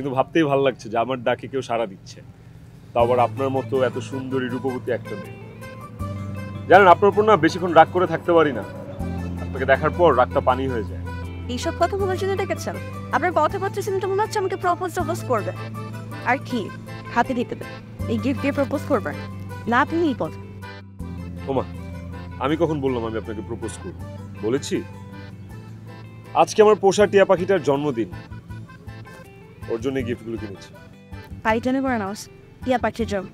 কিন্তু ভাবতেই ভালো লাগছে যে আমার ডাকে কেউ সাড়া দিচ্ছে, তাও আবার আপনার মতো এত সুন্দরী রূপবতী একটা মেয়ে। জানেন, আপনার উপর না বেশিক্ষণ রাগ করে থাকতে পারি না। আপনাকে দেখার পর রাগটা পানি হয়ে যায়। এইসব কথা বলার জন্য ডেকেছেন? আপনার কথাবার্তা শুনে তো মনে হচ্ছে আমাকে প্রপোজ করবে। আর কি হাতে দিতে দেবে? এই গিফট দিয়ে প্রপোজ করবে না? আপনি এই পথ। ওমা, আমি কখন বললাম আমি আপনাকে প্রপোজ করব? বলেছি? আজকে আমার পোষা টিয়া পাখিটার জন্মদিন, ওর জন্য গিফটগুলো কিনেছি। পাইটানে করে নাও টিয়া পাখির জন্য।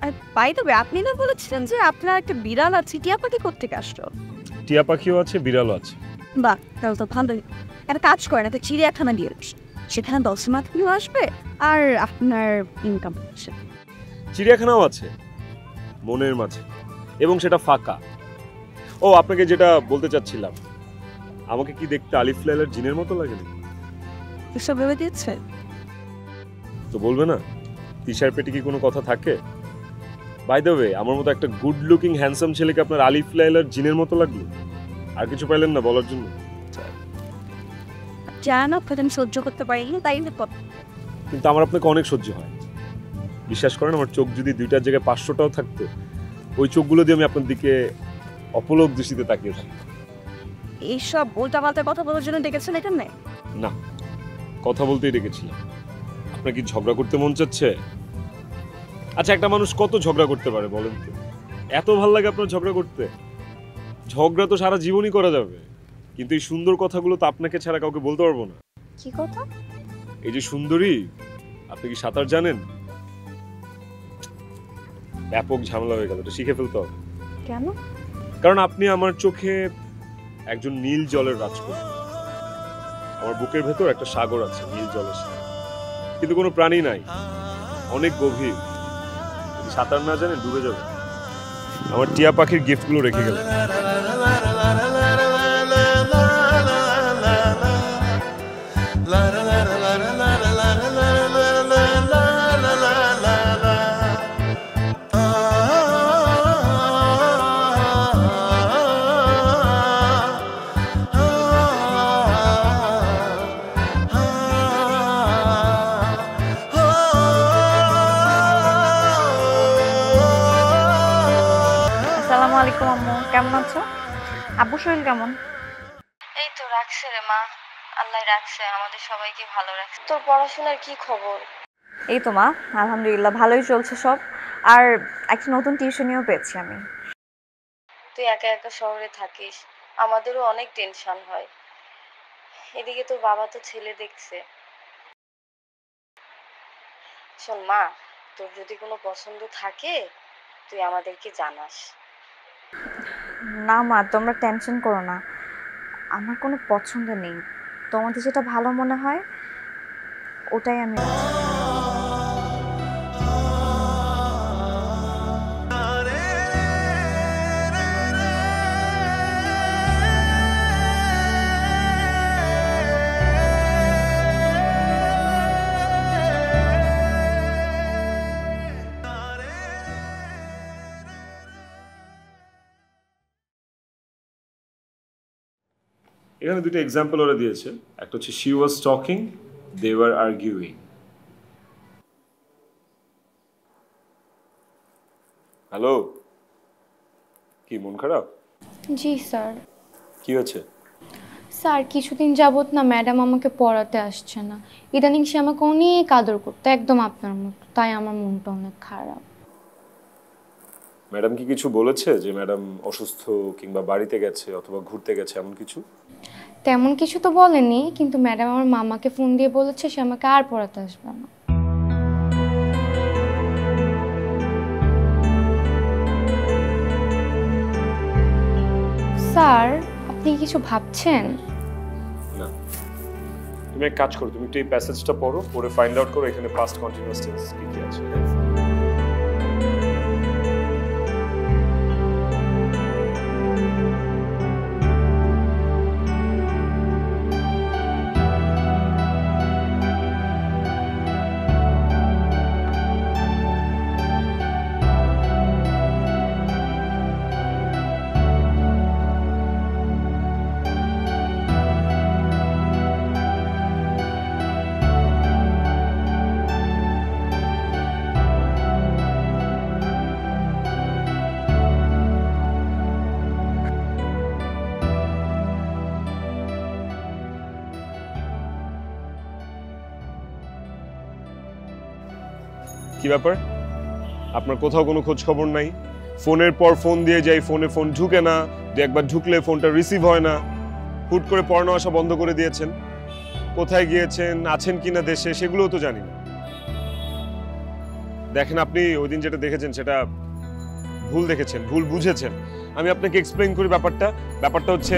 আর বাই দ্য ওয়ে, আপনি না বলেছিলেন যে আপনার একটা বিড়াল আছে? টিয়া পাখি কোত্থেকে আসলো? টিয়া পাখিও আছে, বিড়ালও আছে। বাহ, তাহলে তো ভালোই। একটা কাজ করেন, একটা চিড়িয়াখানা দিয়ে সেখানে 10 মাথিও আসবে আর আপনার ইনকাম হচ্ছে। চিড়িয়াখানাও আছে মনের মাঝে, এবং সেটা ফাঁকা। ও, আপনাকে যেটা বলতে চাচ্ছিলাম, আমাকে কি দেখতে আলিফ লায়লার জিনের মতো লাগে না? এসব ভেবে দিচ্ছে তো বলবে না, তিশার পেটে কি কোনো কথা থাকে? বাই দ্য ওয়ে, আমার মতো একটা গুড লুকিং হ্যান্ডসাম ছেলেকে আপনার আলিফ লায়লার জিনের মতো লাগলো? আর কিছু পাইলেন না বলার জন্য? জান, আপনাকে আমি সহ্য করতে পারি না, তাই না? কিন্তু আমার আপনাকে অনেক সহ্য হয়। বিশ্বাস করেন, আমার চোখ যদি 2টার জায়গায় 500টাও থাকতো, ওই চোখগুলো দিয়ে আমি আপনার দিকে অপলক দৃষ্টিতে তাকিয়ে থাকতাম। এইসব উল্টাপাল্টা কথা বলার জন্য ডেকেছেন এখানে? না, কথা বলতেই ডেকেছিলাম। আপনার কি ঝগড়া করতে মন চাচ্ছে? আচ্ছা, একটা মানুষ কত ঝগড়া করতে পারে বলেন তো? এত ভাল লাগে আপনার ঝগড়া করতে? ঝগড়া তো সারা জীবনই করা যাবে, কিন্তু এই সুন্দর কথাগুলো তো আপনাকে ছাড়া কাউকে বলতে পারবো না। কি কথা? এই যে সুন্দরী, আপনি কি সাঁতার জানেন? ব্যাপক ঝামেলা হয়ে গেল, এটা শিখে ফেলতে হবে। কেন? কারণ আপনি আমার চোখে একজন নীল জলের রাজকুমার। আমার বুকের ভেতর একটা সাগর আছে নীল জলের সাথে, কিন্তু কোনো প্রাণী নাই, অনেক গভীর। যদি সাঁতার না জানেন ডুবে যাবে। আমার টিয়া পাখির গিফটগুলো রেখে গেল। আসসালামু আলাইকুম আম্মু, কেমন আছো? আব্বু শরীর কেমন? এই তো রাখছে রে মা, আল্লাহ রাখছে, আমাদের সবাইকে ভালো রাখছে। তোর পড়াশোনার কি খবর? এই তো মা, আলহামদুলিল্লাহ ভালোই চলছে সব। আর একটা নতুন টিউশনিও পেয়েছি আমি। তুই একা একা শহরে থাকিস, আমাদেরও অনেক টেনশন হয়। এদিকে তোর বাবা তো ছেলে দেখছে। শোন মা, তোর যদি কোনো পছন্দ থাকে তুই আমাদেরকে জানাস। না মা, তোমরা টেনশন করো না, আমার কোনো পছন্দ নেই। তোমাদের যেটা ভালো মনে হয় ওটাই আমি রাজি। এখানে দুটো এক্সাম্পল ওরা দিয়েছে। একটা হচ্ছে she was talking, they were arguing. Hello, কি মন খারাপ? জি স্যার। কি হয়েছে? স্যার কিছুদিন যাবত না ম্যাডাম আমাকে পড়াতে আসছে না। ইদানিং সে আমাকে অনেক আদর করতো, একদম আপনার মতো। তাই আমার মনটা অনেক খারাপ। ম্যাডাম কি কিছু বলেছে যে ম্যাডাম অসুস্থ কিংবা বাড়িতে গেছে অথবা ঘুরতে গেছে, এমন কিছু? তেমন কিছু তো বলেনি, কিন্তু ম্যাডাম আমার মামাকে ফোন দিয়ে বলেছে সে আমাকে আর পড়াতে আসবে না। স্যার আপনি কিছু ভাবছেন? না, তুমি এক কাজ করো, তুমি একটু এই প্যাসেজটা পড়ো, পড়ে ফাইন্ড আউট করো এখানে পাস্ট কন্টিনিউয়াস টেন্স কি কি আছে। কি ব্যাপার? আপনার কোথাও কোনো খোঁজ খবর নাই? ফোনের পর ফোন দিয়ে যাই, ফোনে ফোন ঢুকে না, দু একবার ঢুকলে ফোনটা রিসিভ হয় না। হুট করে পড়ানো আসা বন্ধ করে দিয়েছেন। কোথায় গিয়েছেন, আছেন কিনা দেশে, সেগুলোও তো জানি না। দেখেন, আপনি ওই দিন যেটা দেখেছেন সেটা ভুল দেখেছেন, ভুল বুঝেছেন। আমি আপনাকে এক্সপ্লেইন করি ব্যাপারটা হচ্ছে